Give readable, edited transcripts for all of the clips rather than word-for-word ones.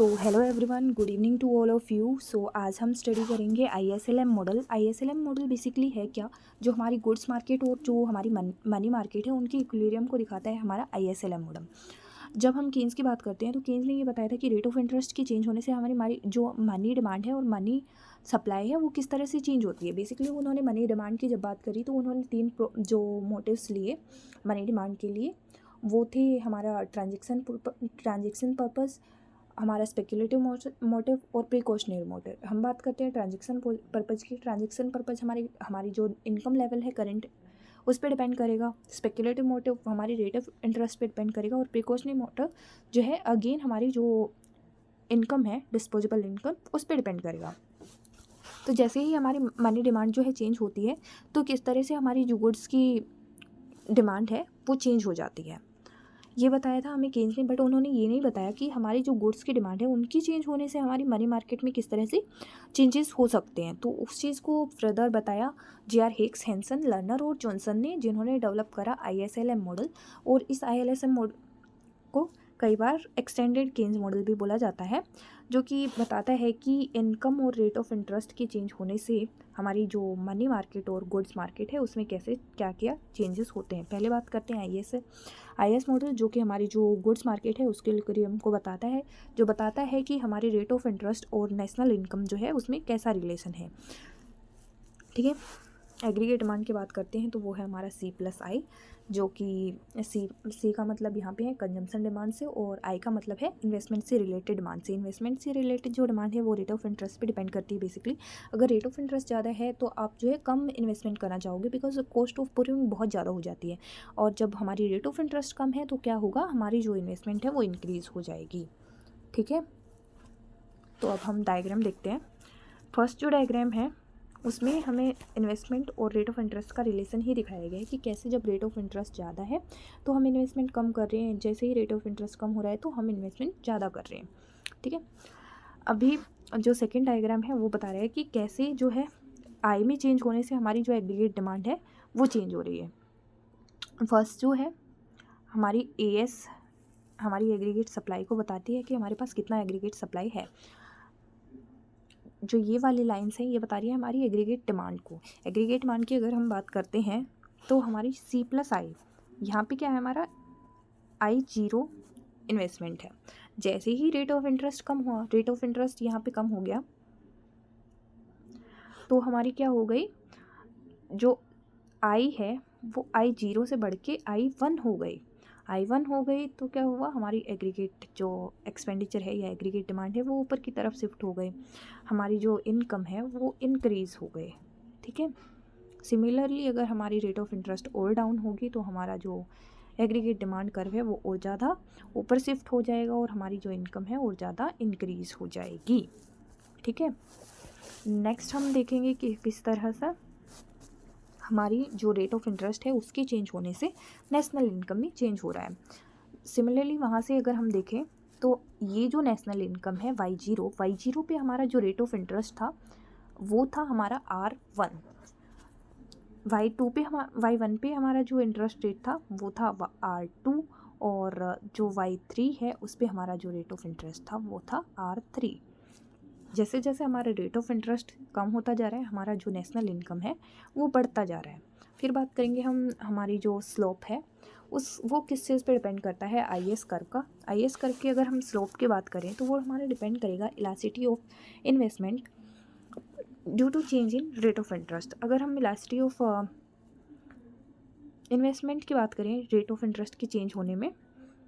So hello everyone, good evening to all of you. So आज हम study करेंगे ISLM model. ISLM model basically है क्या, जो हमारी गुड्स मार्केट और जो हमारी मनी मार्केट है उनकी इक्विलिब्रियम को दिखाता है हमारा आईएसएलएम मॉडल। जब हम केन्स की बात करते हैं तो केन्स ने ये बताया था कि रेट ऑफ इंटरेस्ट की चेंज होने से हमारी जो मनी डिमांड है और मनी सप्लाई है वो किस तरह से चेंज होती है। बेसिकली उन्होंने मनी डिमांड की जब बात करी तो उन्होंने तीन जो मोटिव्स लिए मनी डिमांड के लिए, वो थे हमारा ट्रांजेक्शन पर्पस, हमारा स्पेकुलेटिव मोटिव और प्रिकॉशनरी मोटिव। हम बात करते हैं ट्रांजेक्शन पर्पज़ की। ट्रांजेक्शन पर्पज़ हमारी जो इनकम लेवल है करंट, उस पर डिपेंड करेगा। स्पेकुलेटिव मोटिव हमारी रेट ऑफ इंटरेस्ट पे डिपेंड करेगा और प्रिकॉशनरी मोटिव जो है अगेन हमारी जो इनकम है, डिस्पोजेबल इनकम, उस पर डिपेंड करेगा। तो जैसे ही हमारी मनी डिमांड जो है चेंज होती है तो किस तरह से हमारी जो गुड्स की डिमांड है वो चेंज हो जाती है, ये बताया था हमें केन्स ने। बट उन्होंने ये नहीं बताया कि हमारी जो गुड्स की डिमांड है उनकी चेंज होने से हमारी मनी मार्केट में किस तरह से चेंजेस हो सकते हैं। तो उस चीज़ को फर्दर बताया J.R. हिक्स, हैंसन, लर्नर और जॉनसन ने, जिन्होंने डेवलप करा आईएसएलएम मॉडल। और इस आईएसएलएम मॉडल को कई बार एक्सटेंडेड केन्स मॉडल भी बोला जाता है, जो कि बताता है कि इनकम और रेट ऑफ इंटरेस्ट की चेंज होने से हमारी जो मनी मार्केट और गुड्स मार्केट है उसमें कैसे क्या क्या चेंजेस होते हैं। पहले बात करते हैं आईएस मॉडल, जो कि हमारी जो गुड्स मार्केट है उसके लिए हमको बताता है, जो बताता है कि हमारी रेट ऑफ इंटरेस्ट और नेशनल इनकम जो है उसमें कैसा रिलेशन है। ठीक है, एग्रीगेट डिमांड की बात करते हैं तो वो है हमारा C+I, जो कि सी का मतलब यहाँ पे है कंजम्पशन डिमांड से, और आई का मतलब है इन्वेस्टमेंट से रिलेटेड डिमांड से। इन्वेस्टमेंट से रिलेटेड जो डिमांड है वो रेट ऑफ इंटरेस्ट पे डिपेंड करती है। बेसिकली अगर रेट ऑफ इंटरेस्ट ज़्यादा है तो आप जो है कम इन्वेस्टमेंट करना चाहोगे, बिकॉज कॉस्ट ऑफ बोरोइंग बहुत ज़्यादा हो जाती है। और जब हमारी रेट ऑफ इंटरेस्ट कम है तो क्या होगा, हमारी जो इन्वेस्टमेंट है वो इंक्रीज़ हो जाएगी। ठीक है, तो अब हम डायग्राम देखते हैं। फर्स्ट जो डायग्राम है उसमें हमें इन्वेस्टमेंट और रेट ऑफ इंटरेस्ट का रिलेशन ही दिखाया गया है कि कैसे जब रेट ऑफ इंटरेस्ट ज़्यादा है तो हम इन्वेस्टमेंट कम कर रहे हैं, जैसे ही रेट ऑफ इंटरेस्ट कम हो रहा है तो हम इन्वेस्टमेंट ज़्यादा कर रहे हैं। ठीक है, अभी जो सेकंड डायग्राम है वो बता रहा है कि कैसे जो है आई में चेंज होने से हमारी जो एग्रीगेट डिमांड है वो चेंज हो रही है। फर्स्ट जो है हमारी AS हमारी एग्रीगेट सप्लाई को बताती है कि हमारे पास कितना एग्रीगेट सप्लाई है। जो ये वाली लाइन्स हैं ये बता रही है हमारी एग्रीगेट डिमांड को। एग्रीगेट डिमांड की अगर हम बात करते हैं तो हमारी C+I, यहाँ पे क्या है, हमारा I0 इन्वेस्टमेंट है। जैसे ही रेट ऑफ इंटरेस्ट कम हुआ, रेट ऑफ इंटरेस्ट यहाँ पे कम हो गया तो हमारी क्या हो गई, जो I है वो I0 से बढ़ के I1 हो गई। I1 हो गई तो क्या हुआ, हमारी एग्रीगेट जो एक्सपेंडिचर है या एग्रीगेट डिमांड है वो ऊपर की तरफ शिफ्ट हो गई, हमारी जो इनकम है वो इंक्रीज़ हो गई। ठीक है, सिमिलरली अगर हमारी रेट ऑफ इंटरेस्ट और डाउन होगी तो हमारा जो एग्रीगेट डिमांड कर्व है वो और ज़्यादा ऊपर शिफ्ट हो जाएगा और हमारी जो इनकम है और ज़्यादा इंक्रीज़ हो जाएगी। ठीक है, नेक्स्ट हम देखेंगे कि किस तरह से हमारी जो रेट ऑफ इंटरेस्ट है उसके चेंज होने से नेशनल इनकम में चेंज हो रहा है। सिमिलरली वहाँ से अगर हम देखें तो ये जो नेशनल इनकम है Y0 पे हमारा जो रेट ऑफ इंटरेस्ट था वो था हमारा R1। Y1 पे हमारा जो इंटरेस्ट रेट था वो था R2, और जो Y3 है उस पे हमारा जो रेट ऑफ इंटरेस्ट था वो था R3। जैसे जैसे हमारा रेट ऑफ इंटरेस्ट कम होता जा रहा है हमारा जो नेशनल इनकम है वो बढ़ता जा रहा है। फिर बात करेंगे हम हमारी जो स्लोप है वो किस चीज़ पे डिपेंड करता है, IS कर्व का। IS कर्व की अगर हम स्लोप की बात करें तो वो हमारा डिपेंड करेगा elasticity of investment due to change in rate of interest. अगर हम इलास्टिसिटी ऑफ इन्वेस्टमेंट की बात करें रेट ऑफ इंटरेस्ट की चेंज होने में,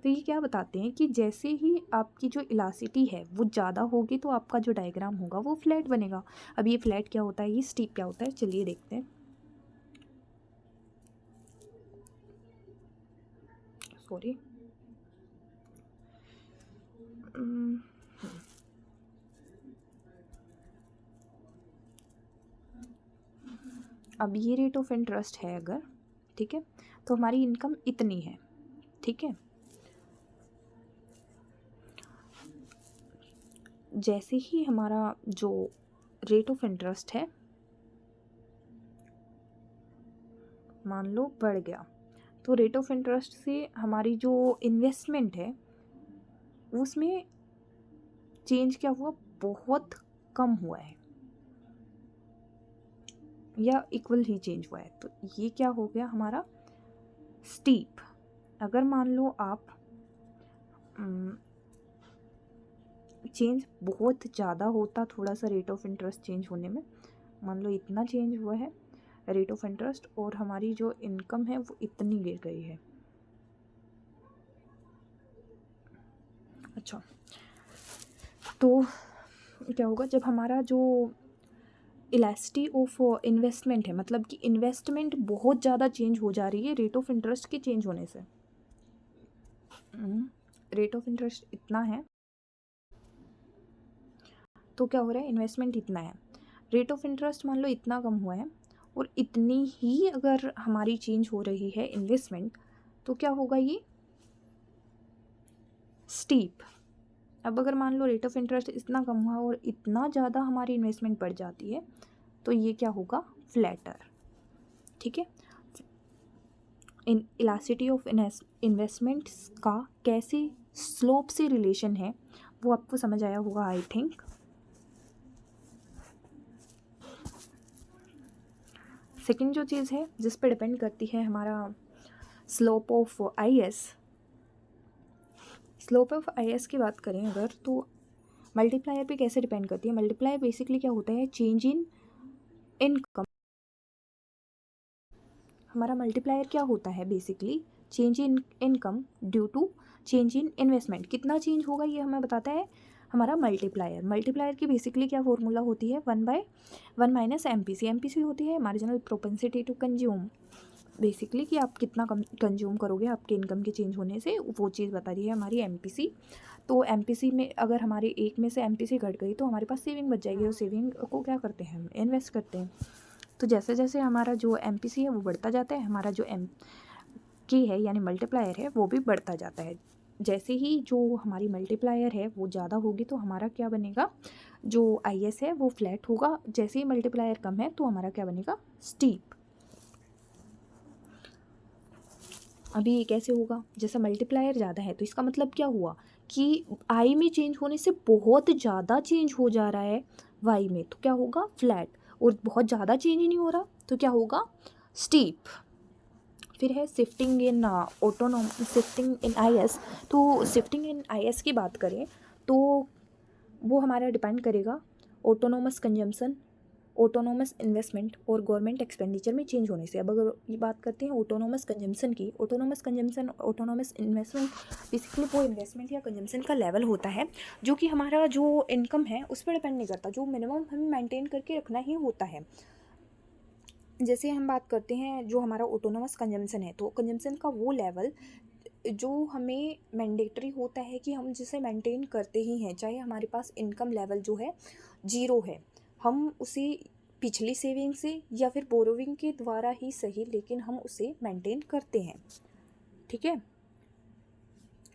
तो ये क्या बताते हैं कि जैसे ही आपकी जो इलास्टिसिटी है वो ज़्यादा होगी तो आपका जो डायग्राम होगा वो फ्लैट बनेगा। अब ये फ्लैट क्या होता है, ये स्टीप क्या होता है, चलिए देखते हैं। सॉरी, अब ये रेट ऑफ इंटरेस्ट है अगर, ठीक है, तो हमारी इनकम इतनी है। ठीक है, जैसे ही हमारा जो रेट ऑफ इंटरेस्ट है मान लो बढ़ गया तो रेट ऑफ इंटरेस्ट से हमारी जो इन्वेस्टमेंट है उसमें चेंज क्या हुआ, बहुत कम हुआ है या इक्वल ही चेंज हुआ है। तो ये क्या हो गया हमारा स्टीप। अगर मान लो आप चेंज बहुत ज़्यादा होता थोड़ा सा रेट ऑफ इंटरेस्ट चेंज होने में, मान लो इतना चेंज हुआ है रेट ऑफ इंटरेस्ट और हमारी जो इनकम है वो इतनी गिर गई है। अच्छा, तो क्या होगा जब हमारा जो इलास्टिसिटी ऑफ इन्वेस्टमेंट है, मतलब कि इन्वेस्टमेंट बहुत ज़्यादा चेंज हो जा रही है रेट ऑफ इंटरेस्ट के चेंज होने से। रेट ऑफ इंटरेस्ट इतना है तो क्या हो रहा है, इन्वेस्टमेंट इतना है, रेट ऑफ इंटरेस्ट मान लो इतना कम हुआ है और इतनी ही अगर हमारी चेंज हो रही है इन्वेस्टमेंट, तो क्या होगा ये स्टीप। अब अगर मान लो रेट ऑफ इंटरेस्ट इतना कम हुआ और इतना ज़्यादा हमारी इन्वेस्टमेंट बढ़ जाती है, तो ये क्या होगा फ्लैटर। ठीक है, इन इलास्टिसिटी ऑफ इन्वेस्टमेंट्स का कैसे स्लोप से रिलेशन है वो आपको समझ आया होगा आई थिंक। सेकंड जो चीज़ है जिस पर डिपेंड करती है हमारा slope of IS, slope of IS की बात करें अगर, तो मल्टीप्लायर पे कैसे डिपेंड करती है। मल्टीप्लायर बेसिकली क्या होता है, चेंज इन इनकम। हमारा मल्टीप्लायर क्या होता है basically, change in income due to change in investment. कितना चेंज होगा ये हमें बताता है हमारा मल्टीप्लायर। मल्टीप्लायर की बेसिकली क्या फॉर्मूला होती है, 1/1 माइनस MPC। MPC होती है marginal propensity to consume, basically कि आप कितना कंज्यूम करोगे आपके इनकम के चेंज होने से, वो चीज़ बता रही है हमारी MPC। तो MPC में अगर हमारे एक में से MPC घट गई तो हमारे पास सेविंग बच जाएगी, और सेविंग को क्या करते हैं हम इन्वेस्ट करते हैं। तो जैसे जैसे हमारा जो MPC है वो बढ़ता जाता है, हमारा जो MK है यानी मल्टीप्लायर है वो भी बढ़ता जाता है। जैसे ही जो हमारी मल्टीप्लायर है वो ज़्यादा होगी तो हमारा क्या बनेगा, जो IS है वो फ्लैट होगा। जैसे ही मल्टीप्लायर कम है तो हमारा क्या बनेगा, स्टीप। अभी ये कैसे होगा, जैसे मल्टीप्लायर ज़्यादा है तो इसका मतलब क्या हुआ कि आई में चेंज होने से बहुत ज़्यादा चेंज हो जा रहा है वाई में, तो क्या होगा फ्लैट। और बहुत ज़्यादा चेंज ही नहीं हो रहा तो क्या होगा स्टीप। फिर है shifting in shifting in IS। तो शिफ्टिंग इन IS की बात करें तो वो हमारा डिपेंड करेगा ऑटोनोमस कंजम्पशन, ऑटोनोमस इन्वेस्टमेंट और गवर्नमेंट एक्सपेंडिचर में चेंज होने से। अब अगर ये बात करते हैं ऑटोनोमस कंजम्पशन की, autonomous consumption autonomous investment basically वो इन्वेस्टमेंट या कंजम्पशन का लेवल होता है जो कि हमारा जो इनकम है उस पर डिपेंड नहीं करता, जो मिनिमम हमें मेंटेन करके रखना ही होता है। जैसे हम बात करते हैं जो हमारा ऑटोनोमस कंजम्पशन है, तो कंजम्पशन का वो लेवल जो हमें मैंडेटरी होता है कि हम जिसे मेंटेन करते ही हैं, चाहे हमारे पास इनकम लेवल जो है 0 है, हम उसे पिछली सेविंग से या फिर बोरोविंग के द्वारा ही सही, लेकिन हम उसे मेंटेन करते हैं। ठीक है,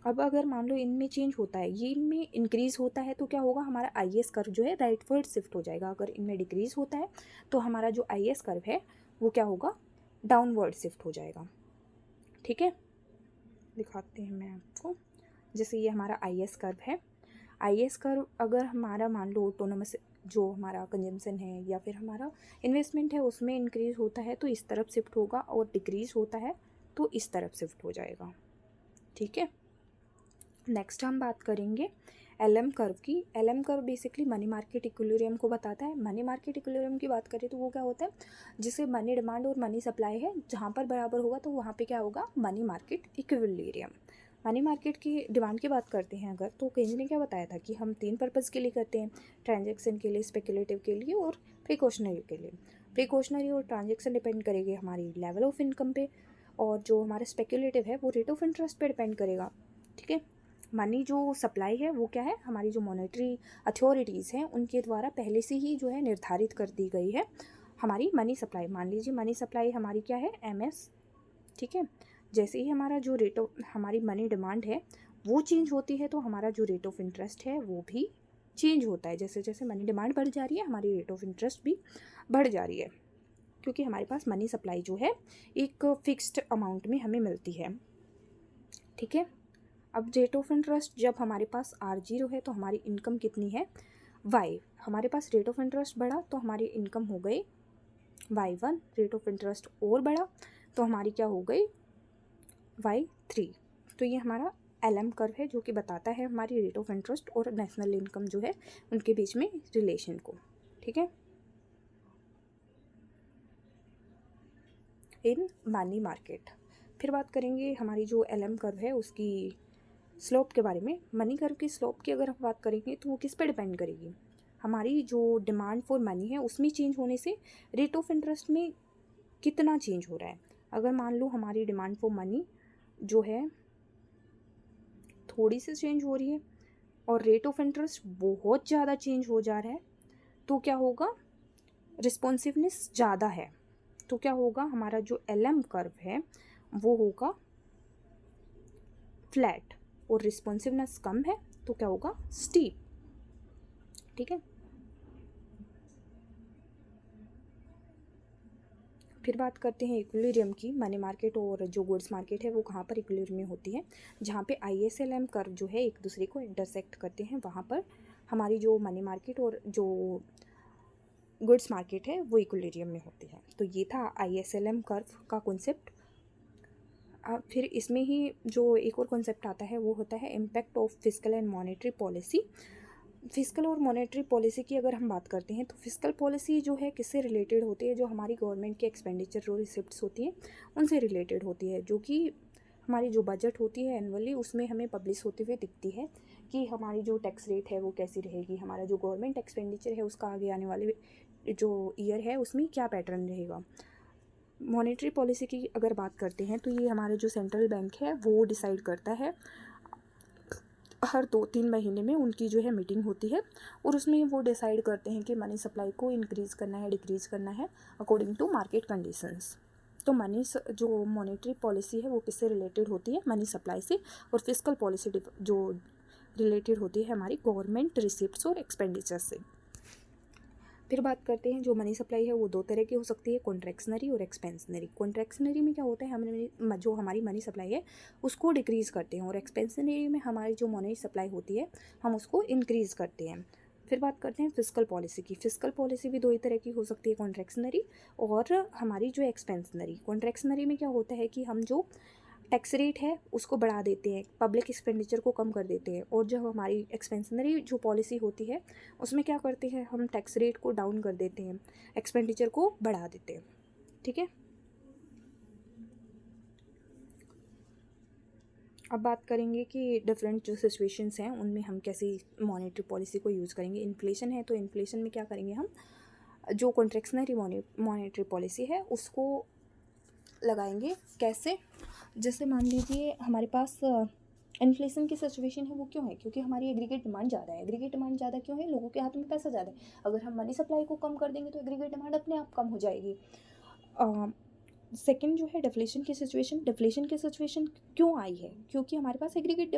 अब अगर मान लो इनमें चेंज होता है, ये इनमें इंक्रीज़ होता है तो क्या होगा, हमारा IS कर्व जो है राइटवर्ड शिफ्ट हो जाएगा। अगर इनमें डिक्रीज़ होता है तो हमारा जो IS कर्व है वो क्या होगा, डाउनवर्ड शिफ्ट हो जाएगा। ठीक है, दिखाते हैं मैं आपको। जैसे ये हमारा IS कर्व है, IS कर्व अगर हमारा मान लो ऑटोनोमस जो हमारा कंजम्पशन है या फिर हमारा इन्वेस्टमेंट है उसमें इंक्रीज़ होता है तो इस तरफ शिफ्ट होगा, और डिक्रीज़ होता है तो इस तरफ शिफ्ट हो जाएगा। ठीक है, नेक्स्ट हम बात करेंगे LM कर्व की। LM curve basically money market equilibrium को बताता है। मनी मार्केट इक्विलिब्रियम की बात करें तो वो क्या होता है, जिसे मनी डिमांड और मनी सप्लाई है जहाँ पर बराबर होगा तो वहाँ पे क्या होगा, money market equilibrium. Money market की डिमांड की बात करते हैं अगर, तो केंज ने क्या बताया था कि हम 3 पर्पज़ के लिए करते हैं, ट्रांजेक्शन के लिए, स्पेकुलेटिव के लिए और प्रिकॉशनरी के लिए। प्रिकॉशनरी और ट्रांजेक्शन डिपेंड करेगी हमारी लेवल ऑफ इनकम पे, और जो हमारा स्पेकुलेटिव है वो रेट ऑफ इंटरेस्ट पे डिपेंड करेगा। ठीक है, मनी जो सप्लाई है वो क्या है, हमारी जो मॉनेटरी अथॉरिटीज़ हैं उनके द्वारा पहले से ही जो है निर्धारित कर दी गई है हमारी मनी सप्लाई। मान लीजिए मनी सप्लाई हमारी क्या है, MS। ठीक है, जैसे ही हमारा जो रेट ऑफ हमारी मनी डिमांड है वो चेंज होती है तो हमारा जो रेट ऑफ इंटरेस्ट है वो भी चेंज होता है। जैसे जैसे मनी डिमांड बढ़ जा रही है हमारी रेट ऑफ इंटरेस्ट भी बढ़ जा रही है, क्योंकि हमारे पास मनी सप्लाई जो है एक फिक्स्ड अमाउंट में हमें मिलती है। ठीक है, अब रेट ऑफ इंटरेस्ट जब हमारे पास R0 है तो हमारी इनकम कितनी है Y। हमारे पास रेट ऑफ इंटरेस्ट बढ़ा तो हमारी इनकम हो गई Y1, रेट ऑफ इंटरेस्ट और बढ़ा तो हमारी क्या हो गई Y3। तो ये हमारा LM कर्व है जो कि बताता है हमारी रेट ऑफ इंटरेस्ट और नेशनल इनकम जो है उनके बीच में रिलेशन को। ठीक है, इन मनी मार्केट। फिर बात करेंगे हमारी जो LM कर्व है उसकी स्लोप के बारे में। मनी कर्व की स्लोप की अगर हम बात करेंगे तो वो किस पे डिपेंड करेगी, हमारी जो डिमांड फॉर मनी है उसमें चेंज होने से रेट ऑफ इंटरेस्ट में कितना चेंज हो रहा है। अगर मान लो हमारी डिमांड फॉर मनी जो है थोड़ी सी चेंज हो रही है और रेट ऑफ इंटरेस्ट बहुत ज़्यादा चेंज हो जा रहा है तो क्या होगा, रिस्पॉन्सिवनेस ज़्यादा है तो क्या होगा, हमारा जो LM कर्व है वो होगा फ्लैट, और रिस्पॉन्सिवनेस कम है तो क्या होगा, स्टीप। ठीक है, फिर बात करते हैं इक्विलिब्रियम की। मनी मार्केट और जो गुड्स मार्केट है वो कहाँ पर इक्विलिब्रियम में होती है, जहाँ पे ISLM कर्व जो है एक दूसरे को इंटरसेक्ट करते हैं, वहाँ पर हमारी जो मनी मार्केट और जो गुड्स मार्केट है वो इक्विलिब्रियम में होती है। तो ये था ISLM कर्व का कॉन्सेप्ट। फिर इसमें ही जो एक और कॉन्सेप्ट आता है वो होता है impact of fiscal and monetary policy. Fiscal और मॉनेटरी पॉलिसी की अगर हम बात करते हैं तो फिस्कल पॉलिसी जो है किससे रिलेटेड होती है, जो हमारी गवर्नमेंट की एक्सपेंडिचर और रिसिप्ट्स होती हैं उनसे रिलेटेड होती है, जो कि हमारी जो बजट होती है एनुअली उसमें हमें पब्लिश होते हुए दिखती है कि हमारी जो टैक्स रेट है वो कैसी रहेगी, हमारा जो गवर्नमेंट एक्सपेंडिचर है उसका आगे आने वाले जो ईयर है उसमें क्या पैटर्न रहेगा। मॉनेटरी पॉलिसी की अगर बात करते हैं तो ये हमारे जो सेंट्रल बैंक है वो डिसाइड करता है, हर 2-3 महीने में उनकी जो है मीटिंग होती है और उसमें वो डिसाइड करते हैं कि मनी सप्लाई को इंक्रीज़ करना है डिक्रीज़ करना है अकॉर्डिंग टू मार्केट कंडीशंस। तो जो मॉनेटरी पॉलिसी है वो किससे रिलेटेड होती है, मनी सप्लाई से, और फिस्कल पॉलिसी जो रिलेटेड होती है हमारी गवर्नमेंट रिसिप्ट्स और एक्सपेंडिचर से। फिर बात करते हैं जो मनी सप्लाई है वो 2 तरह की हो सकती है, कॉन्ट्रैक्शनरी और एक्सपेंशनरी। कॉन्ट्रैक्शनरी में क्या होता है, हमने जो हमारी मनी सप्लाई है उसको डिक्रीज़ करते हैं, और एक्सपेंशनरी में हमारी जो मनी सप्लाई होती है हम उसको इंक्रीज़ करते हैं। फिर बात करते हैं फिस्कल पॉलिसी की। फिस्कल पॉलिसी भी 2 ही तरह की हो सकती है, कॉन्ट्रैक्शनरी और हमारी जो एक्सपेंशनरी। कॉन्ट्रैक्शनरी में क्या होता है कि हम जो टैक्स रेट है उसको बढ़ा देते हैं, पब्लिक एक्सपेंडिचर को कम कर देते हैं, और जब हमारी एक्सपेंशनरी जो पॉलिसी होती है उसमें क्या करते हैं, हम टैक्स रेट को डाउन कर देते हैं, एक्सपेंडिचर को बढ़ा देते हैं। ठीक है, अब बात करेंगे कि डिफरेंट जो सिचुएशंस हैं उनमें हम कैसी मॉनेटरी पॉलिसी को यूज़ करेंगे। इन्फ्लेशन है तो इन्फ्लेशन में क्या करेंगे, हम जो कॉन्ट्रैक्शनरी मॉनेटरी पॉलिसी है उसको लगाएंगे। कैसे, जैसे मान लीजिए हमारे पास इन्फ्लेशन की सिचुएशन है, वो क्यों है, क्योंकि हमारी एग्रीगेट डिमांड ज़्यादा है। एग्रीगेट डिमांड ज़्यादा क्यों है, लोगों के हाथ में पैसा ज़्यादा है। अगर हम मनी सप्लाई को कम कर देंगे तो एग्रीगेट डिमांड अपने आप कम हो जाएगी। सेकंड जो है डिफ्लेशन की सिचुएशन। डिफ्लेशन की सिचुएशन क्यों आई है, क्योंकि हमारे पास एग्रीगेट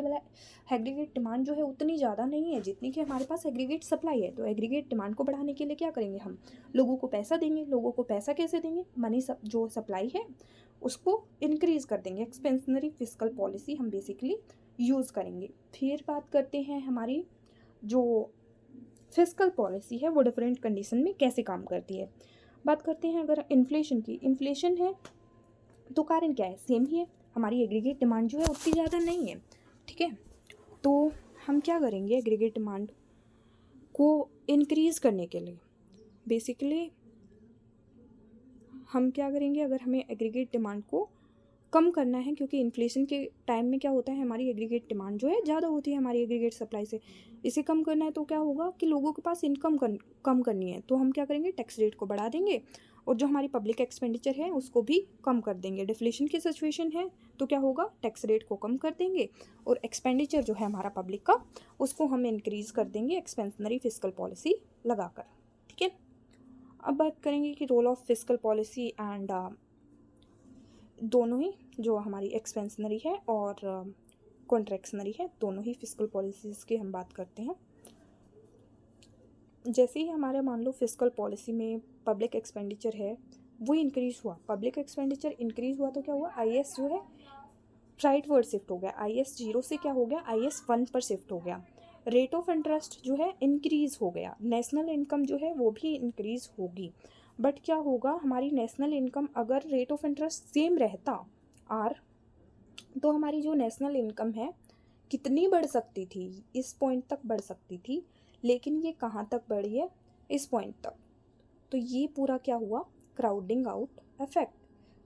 डिमांड जो है उतनी ज़्यादा नहीं है जितनी कि हमारे पास एग्रीगेट सप्लाई है। तो एग्रीगेट डिमांड को बढ़ाने के लिए क्या करेंगे, हम लोगों को पैसा देंगे। लोगों को पैसा कैसे देंगे, जो सप्लाई है उसको इंक्रीज़ कर देंगे। एक्सपेंशनरी फिस्कल पॉलिसी हम बेसिकली यूज़ करेंगे। फिर बात करते हैं हमारी जो फिस्कल पॉलिसी है वो डिफरेंट कंडीशन में कैसे काम करती है। बात करते हैं अगर इन्फ्लेशन की। इन्फ्लेशन है तो कारण क्या है, सेम ही है, हमारी एग्रीगेट डिमांड जो है उतनी ज़्यादा नहीं है। ठीक है, तो हम क्या करेंगे, एग्रीगेट डिमांड को इंक्रीज़ करने के लिए बेसिकली हम क्या करेंगे, अगर हमें एग्रीगेट डिमांड को कम करना है, क्योंकि इन्फ्लेशन के टाइम में क्या होता है, हमारी एग्रीगेट डिमांड जो है ज़्यादा होती है हमारी एग्रीगेट सप्लाई से। इसे कम करना है तो क्या होगा कि लोगों के पास इनकम कम करनी है, तो हम क्या करेंगे, टैक्स रेट को बढ़ा देंगे और जो हमारी पब्लिक एक्सपेंडिचर है उसको भी कम कर देंगे। डिफ्लेशन की सिचुएशन है तो क्या होगा, टैक्स रेट को कम कर देंगे और एक्सपेंडिचर जो है हमारा पब्लिक का उसको हम इंक्रीज़ कर देंगे एक्सपेंशनरी फिस्कल पॉलिसी लगाकर। ठीक है, अब बात करेंगे कि role of fiscal policy and दोनों ही, जो हमारी एक्सपेंशनरी है और कॉन्ट्रैक्शनरी है, दोनों ही फिस्कल पॉलिसीज़ की हम बात करते हैं। जैसे ही हमारा मान लो फिस्कल पॉलिसी में पब्लिक एक्सपेंडिचर है वो इंक्रीज़ हुआ, पब्लिक एक्सपेंडिचर इंक्रीज़ हुआ तो क्या हुआ, IS जो है राइटवर्ड शिफ्ट हो गया, IS 0 से क्या हो गया, IS 1 पर शिफ्ट हो गया। रेट ऑफ इंटरेस्ट जो है इंक्रीज़ हो गया, नेशनल इनकम जो है वो भी इंक्रीज़ होगी। बट क्या होगा, हमारी नेशनल इनकम अगर रेट ऑफ इंटरेस्ट सेम रहता आर, तो हमारी जो नेशनल इनकम है कितनी बढ़ सकती थी, इस पॉइंट तक बढ़ सकती थी। लेकिन ये कहाँ तक बढ़ी है, इस पॉइंट तक। तो ये पूरा क्या हुआ, crowding out effect.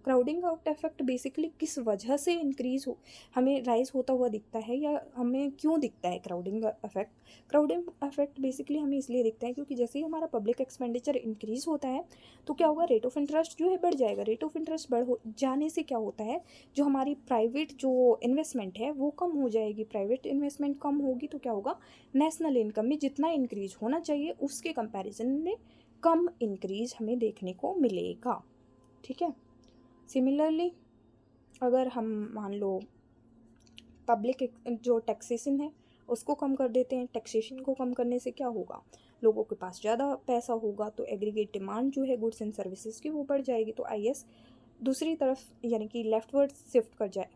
Crowding out effect basically किस वजह से इंक्रीज हो, हमें राइज होता हुआ दिखता है, या हमें क्यों दिखता है crowding effect. Crowding effect basically हमें इसलिए दिखता है क्योंकि जैसे ही हमारा पब्लिक एक्सपेंडिचर इंक्रीज होता है तो क्या होगा, रेट ऑफ इंटरेस्ट जो है बढ़ जाएगा। रेट ऑफ इंटरेस्ट जाने से क्या होता है, जो हमारी प्राइवेट जो इन्वेस्टमेंट है वो कम हो जाएगी। प्राइवेट इन्वेस्टमेंट कम होगी तो क्या होगा, नेशनल इनकम में जितना इंक्रीज होना चाहिए उसके कंपैरिजन में कम इंक्रीज हमें देखने को मिलेगा। ठीक है। सिमिलरली अगर हम मान लो पब्लिक जो टैक्सेशन है उसको कम कर देते हैं, टैक्सेशन को कम करने से क्या होगा, लोगों के पास ज़्यादा पैसा होगा तो एग्रीगेट डिमांड जो है गुड्स एंड सर्विसेज की वो बढ़ जाएगी। तो IS दूसरी तरफ यानी कि लेफ्टवर्ड शिफ्ट कर जाए,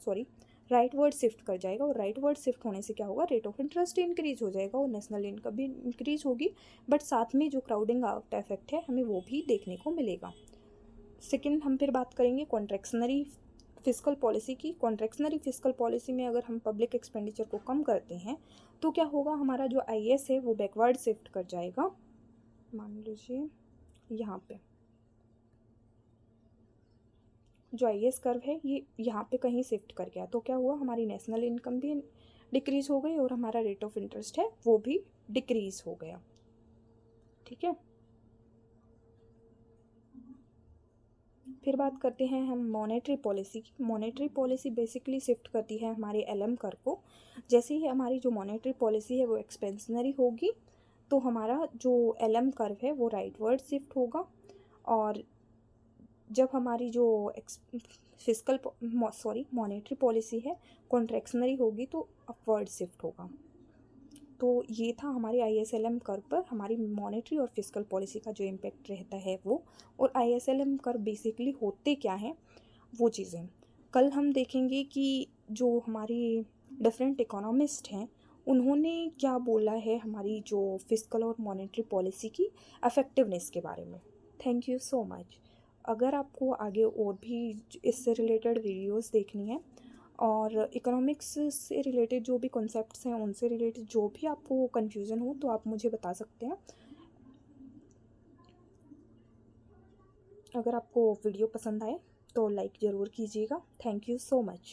सॉरी राइटवर्ड शिफ्ट कर जाएगा। और राइटवर्ड शिफ्ट होने से क्या होगा, रेट ऑफ इंटरेस्ट इंक्रीज हो जाएगा और नेशनल इनकम भी इंक्रीज होगी। बट साथ में जो क्राउडिंग आउट इफेक्ट है हमें वो भी देखने को मिलेगा। सेकेंड हम फिर बात करेंगे कॉन्ट्रैक्शनरी फिस्कल पॉलिसी की। कॉन्ट्रैक्शनरी फिस्कल पॉलिसी में अगर हम पब्लिक एक्सपेंडिचर को कम करते हैं तो क्या होगा, हमारा जो IS है वो बैकवर्ड शिफ्ट कर जाएगा। मान लीजिए यहाँ पे जो IS कर्व है ये यहाँ पे कहीं शिफ्ट कर गया तो क्या हुआ, हमारी नेशनल इनकम भी डिक्रीज़ हो गई और हमारा रेट ऑफ इंटरेस्ट है वो भी डिक्रीज़ हो गया। ठीक है। फिर बात करते हैं हम मॉनेटरी पॉलिसी की। मॉनेटरी पॉलिसी बेसिकली शिफ्ट करती है हमारे LM कर्व को। जैसे ही हमारी जो मॉनेटरी पॉलिसी है वो एक्सपेंशनरी होगी तो हमारा जो LM कर्व है वो राइटवर्ड शिफ्ट होगा। और जब हमारी जो फिस्कल मॉनेटरी पॉलिसी है कॉन्ट्रैक्शनरी होगी तो अपवर्ड शिफ्ट होगा। तो ये था हमारे ISLM कर्व पर हमारी मॉनेटरी और फिस्कल पॉलिसी का जो इम्पेक्ट रहता है वो। और ISLM कर्व बेसिकली होते क्या हैं वो चीज़ें कल हम देखेंगे कि जो हमारी डिफरेंट इकोनॉमिस्ट हैं उन्होंने क्या बोला है हमारी जो फिस्कल और मॉनेटरी पॉलिसी की अफेक्टिवनेस के बारे में। Thank you so much. अगर आपको आगे और भी इससे रिलेटेड वीडियोस देखनी है और इकोनॉमिक्स से रिलेटेड जो भी कॉन्सेप्ट्स हैं उनसे रिलेटेड जो भी आपको कन्फ्यूज़न हो तो आप मुझे बता सकते हैं। अगर आपको वीडियो पसंद आए तो लाइक ज़रूर कीजिएगा। Thank you so much.